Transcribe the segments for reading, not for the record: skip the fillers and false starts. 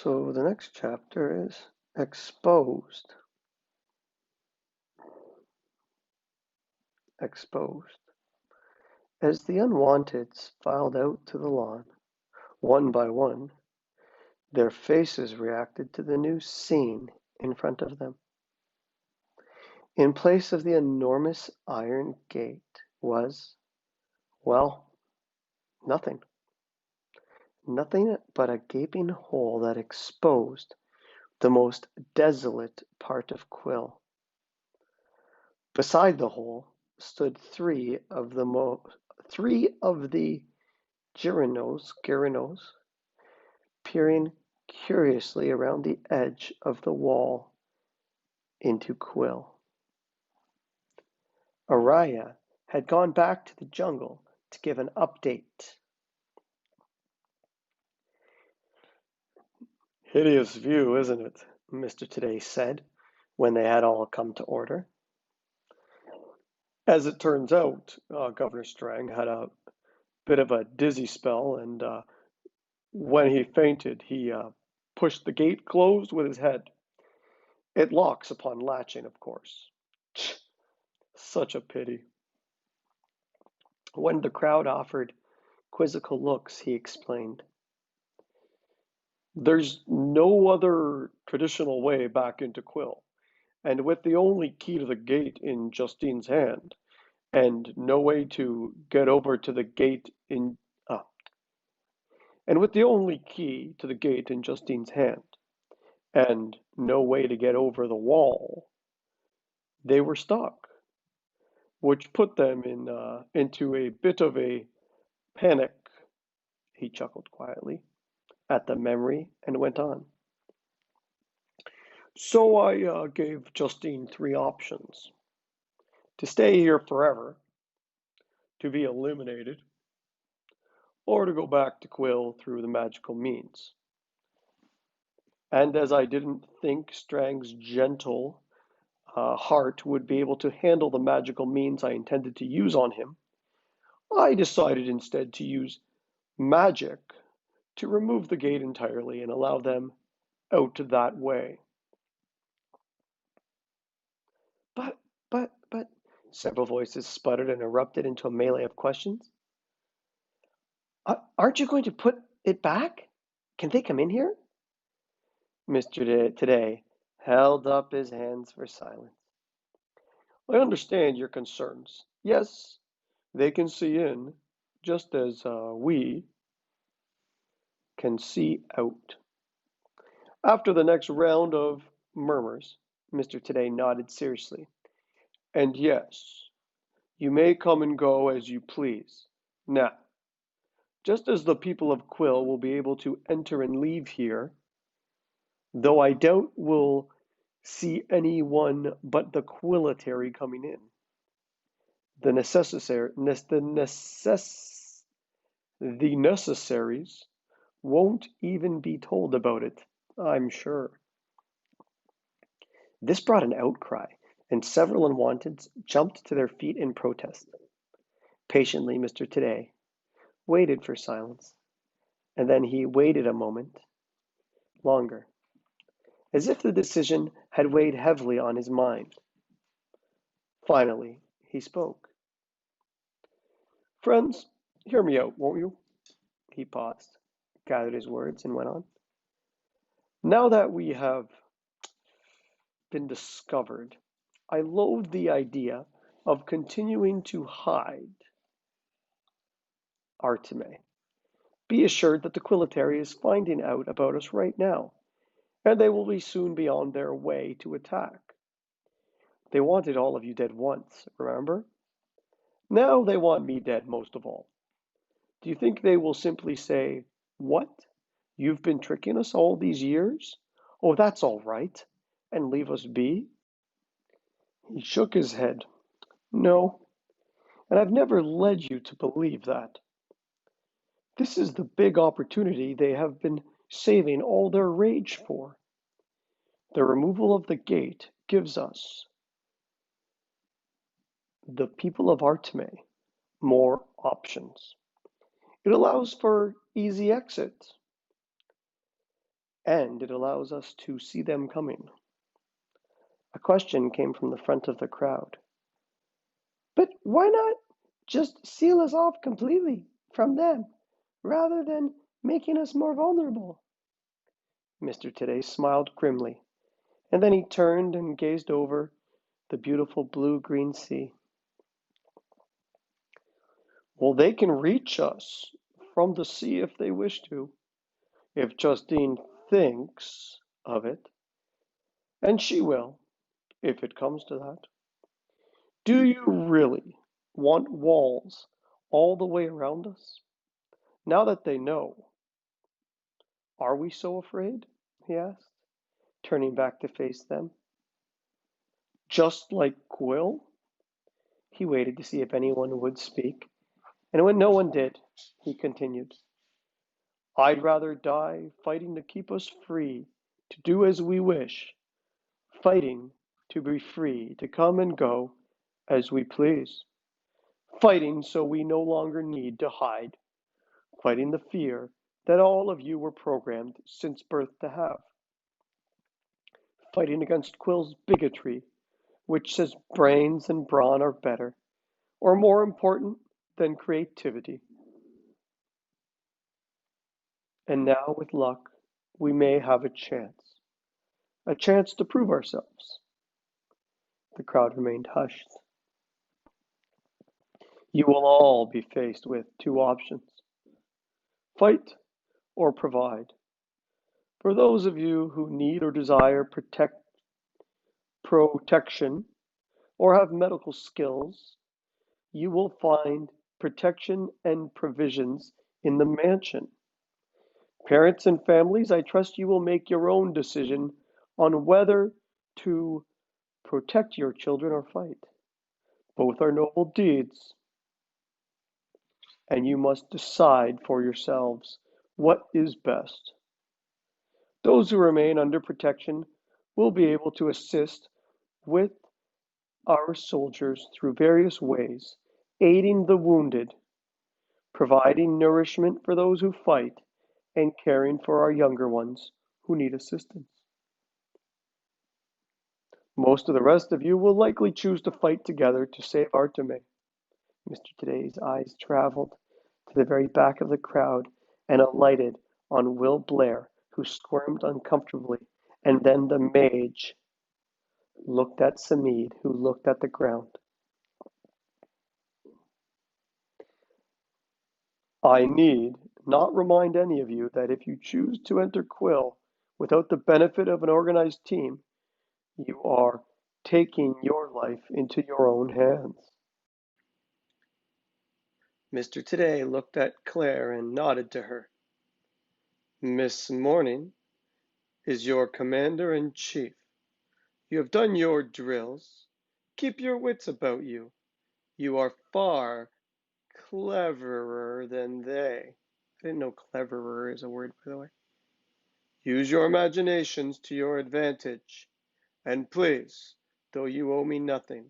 So the next chapter is exposed. Exposed. As the unwanteds filed out to the lawn, one by one, their faces reacted to the new scene in front of them. In place of the enormous iron gate was, well, nothing. Nothing but a gaping hole that exposed the most desolate part of Quill. Beside the hole stood three of the Gyrinos, peering curiously around the edge of the wall into Quill. Araya had gone back to the jungle to give an update. Hideous view, isn't it? Mr. Today said when they had all come to order. As it turns out, Governor Strang had a bit of a dizzy spell, and when he fainted, he pushed the gate closed with his head. It locks upon latching, of course. Such a pity. When the crowd offered quizzical looks, he explained, "There's no other traditional way back into Quill, and with the only key to the gate in Justine's hand, and no way to get over to the gate in and with the only key to the gate in Justine's hand, and no way to get over the wall, they were stuck, which put them into a bit of a panic." He chuckled quietly at the memory and went on. "So I gave Justine three options: to stay here forever, to be eliminated, or to go back to Quill through the magical means. And as I didn't think Strang's gentle heart would be able to handle the magical means I intended to use on him, I decided instead to use magic to remove the gate entirely and allow them out that way." But, several voices sputtered and erupted into a melee of questions. "Aren't you going to put it back? Can they come in here?" Mr. Today held up his hands for silence. "I understand your concerns. Yes, they can see in, just as we can see out." After the next round of murmurs, Mr. Today nodded seriously. "And yes, you may come and go as you please. Now, just as the people of Quill will be able to enter and leave here, though I doubt we'll see anyone but the Quilitary coming in. The necessaries won't even be told about it, I'm sure." This brought an outcry, and several Unwanteds jumped to their feet in protest. Patiently, Mr. Today waited for silence, and then he waited a moment longer, as if the decision had weighed heavily on his mind. Finally, he spoke. "Friends, hear me out, won't you?" He paused, gathered his words, and went on. "Now that we have been discovered, I loathe the idea of continuing to hide Arteme. Be assured that the Quilitary is finding out about us right now, and they will soon be on their way to attack. They wanted all of you dead once, remember? Now they want me dead most of all. Do you think they will simply say, 'What? You've been tricking us all these years? Oh, that's all right,' and leave us be?" He shook his head. "No, and I've never led you to believe that. This is the big opportunity they have been saving all their rage for. The removal of the gate gives us, the people of Arteme, more options. It allows for easy exit. and it allows us to see them coming. A question came from the front of the crowd. But why not just seal us off completely from them rather than making us more vulnerable? Mr. Today smiled grimly, and then he turned and gazed over the beautiful blue-green sea. Well, they can reach us from the sea if they wish to, if Justine thinks of it, and she will, if it comes to that. Do you really want walls all the way around us? Now that they know, are we so afraid? He asked, turning back to face them. Just like Quill? He waited to see if anyone would speak, and when no one did, he continued, I'd rather die fighting to keep us free, to do as we wish, fighting to be free, to come and go as we please, fighting so we no longer need to hide, fighting the fear that all of you were programmed since birth to have, fighting against Quill's bigotry, which says brains and brawn are better, or more important than creativity. And now, with luck, we may have a chance to prove ourselves. The crowd remained hushed. You will all be faced with two options: fight or provide. For those of you who need or desire protection or have medical skills, you will find protection and provisions in the mansion. Parents and families, I trust you will make your own decision on whether to protect your children or fight. Both are noble deeds, and you must decide for yourselves what is best. Those who remain under protection will be able to assist with our soldiers through various ways, aiding the wounded, providing nourishment for those who fight, and caring for our younger ones who need assistance. Most of the rest of you will likely choose to fight together to save Arteme. Mr. Today's eyes traveled to the very back of the crowd and alighted on Will Blair, who squirmed uncomfortably, and then the mage looked at Samid, who looked at the ground. I need not remind any of you that if you choose to enter Quill without the benefit of an organized team, you are taking your life into your own hands. Mr. Today looked at Claire and nodded to her. Miss Morning is your commander-in-chief. You have done your drills. Keep your wits about you. You are far cleverer than they. I didn't know cleverer is a word, by the way. Use your imaginations to your advantage. And please, though you owe me nothing,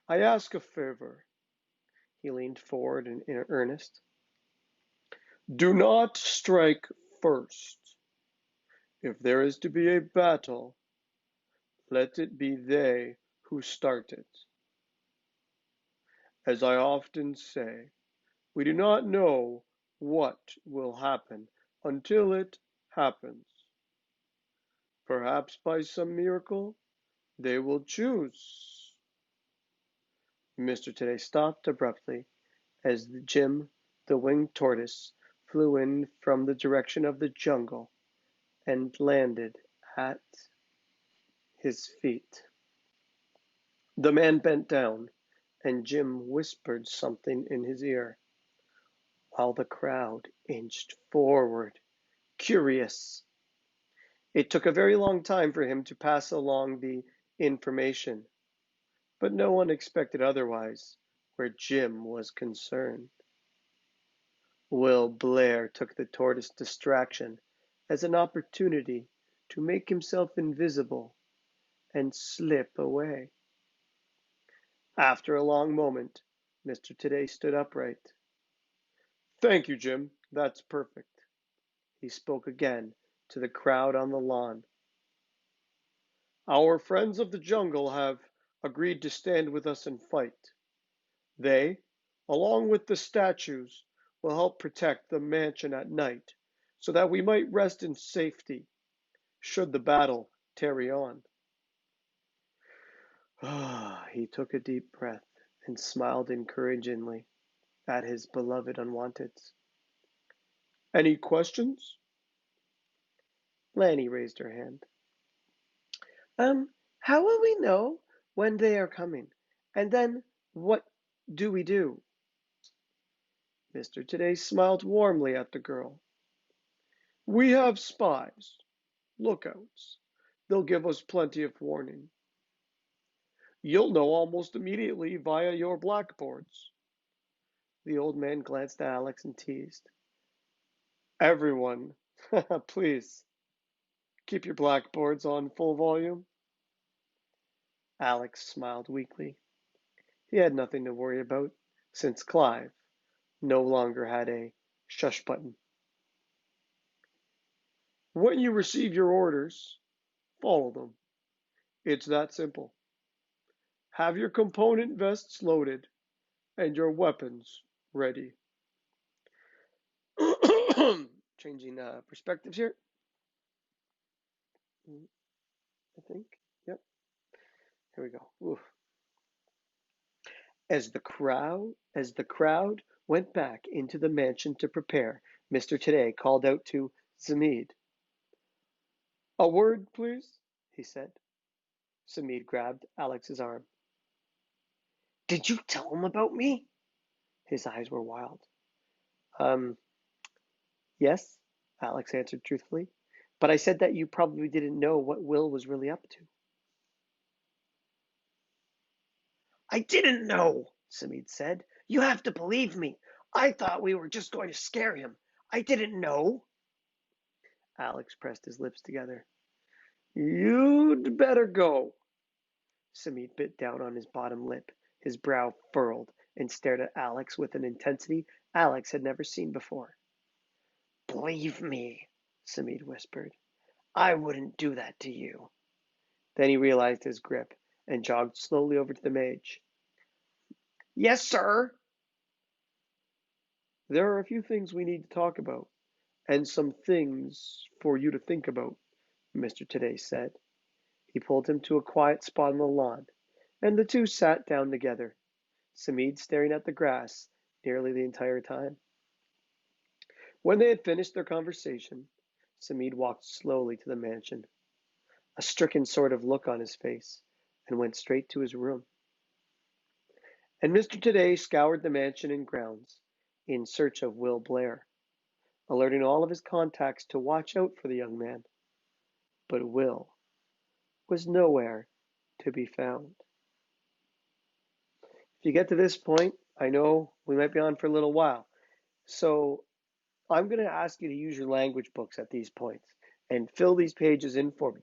I ask a favor. He leaned forward in earnest. Do not strike first. If there is to be a battle, let it be they who start it. As I often say, we do not know what will happen until it happens. Perhaps by some miracle, they will choose. Mr. Today stopped abruptly as Jim, the winged tortoise, flew in from the direction of the jungle and landed at his feet. The man bent down, and Jim whispered something in his ear, while the crowd inched forward, curious. It took a very long time for him to pass along the information, but no one expected otherwise where Jim was concerned. Will Blair took the tortoise distraction as an opportunity to make himself invisible and slip away. After a long moment, Mr. Today stood upright. Thank you, Jim. That's perfect. He spoke again to the crowd on the lawn. Our friends of the jungle have agreed to stand with us and fight. They, along with the statues, will help protect the mansion at night so that we might rest in safety should the battle tarry on. He took a deep breath and smiled encouragingly at his beloved Unwanteds. Any questions? Lanny raised her hand. How will we know when they are coming? And then what do we do? Mr. Today smiled warmly at the girl. We have spies, lookouts. They'll give us plenty of warning. You'll know almost immediately via your blackboards. The old man glanced at Alex and teased. Everyone, please, keep your blackboards on full volume. Alex smiled weakly. He had nothing to worry about, since Clive no longer had a shush button. When you receive your orders, follow them. It's that simple. Have your component vests loaded and your weapons ready. Changing perspectives here, I think. Yep, here we go. Oof. As the crowd went back into the mansion to prepare, Mr. Today called out to Zamid. A word, please, he said. Zamid grabbed Alex's arm. Did you tell him about me? His eyes were wild. Yes, Alex answered truthfully. But I said that you probably didn't know what Will was really up to. I didn't know, Samid said. You have to believe me. I thought we were just going to scare him. I didn't know. Alex pressed his lips together. You'd better go. Samid bit down on his bottom lip. His brow furrowed and stared at Alex with an intensity Alex had never seen before. Believe me, Samid whispered. I wouldn't do that to you. Then he realized his grip and jogged slowly over to the mage. Yes, sir. There are a few things we need to talk about, and some things for you to think about, Mr. Today said. He pulled him to a quiet spot on the lawn, and the two sat down together, Samid staring at the grass nearly the entire time. When they had finished their conversation, Samid walked slowly to the mansion, a stricken sort of look on his face, and went straight to his room. And Mr. Today scoured the mansion and grounds in search of Will Blair, alerting all of his contacts to watch out for the young man. But Will was nowhere to be found. If you get to this point, I know we might be on for a little while. So I'm going to ask you to use your language books at these points and fill these pages in for me.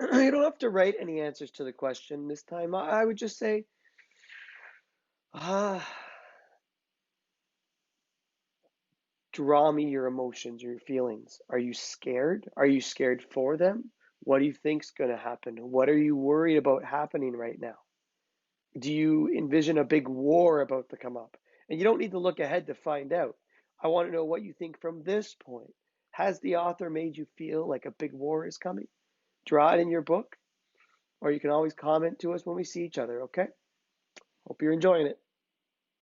You don't have to write any answers to the question this time. I would just say, draw me your emotions, your feelings. Are you scared? Are you scared for them? What do you think's going to happen? What are you worried about happening right now? Do you envision a big war about to come up? And you don't need to look ahead to find out. I want to know what you think from this point. Has the author made you feel like a big war is coming? Draw it in your book, or you can always comment to us when we see each other, okay? Hope you're enjoying it.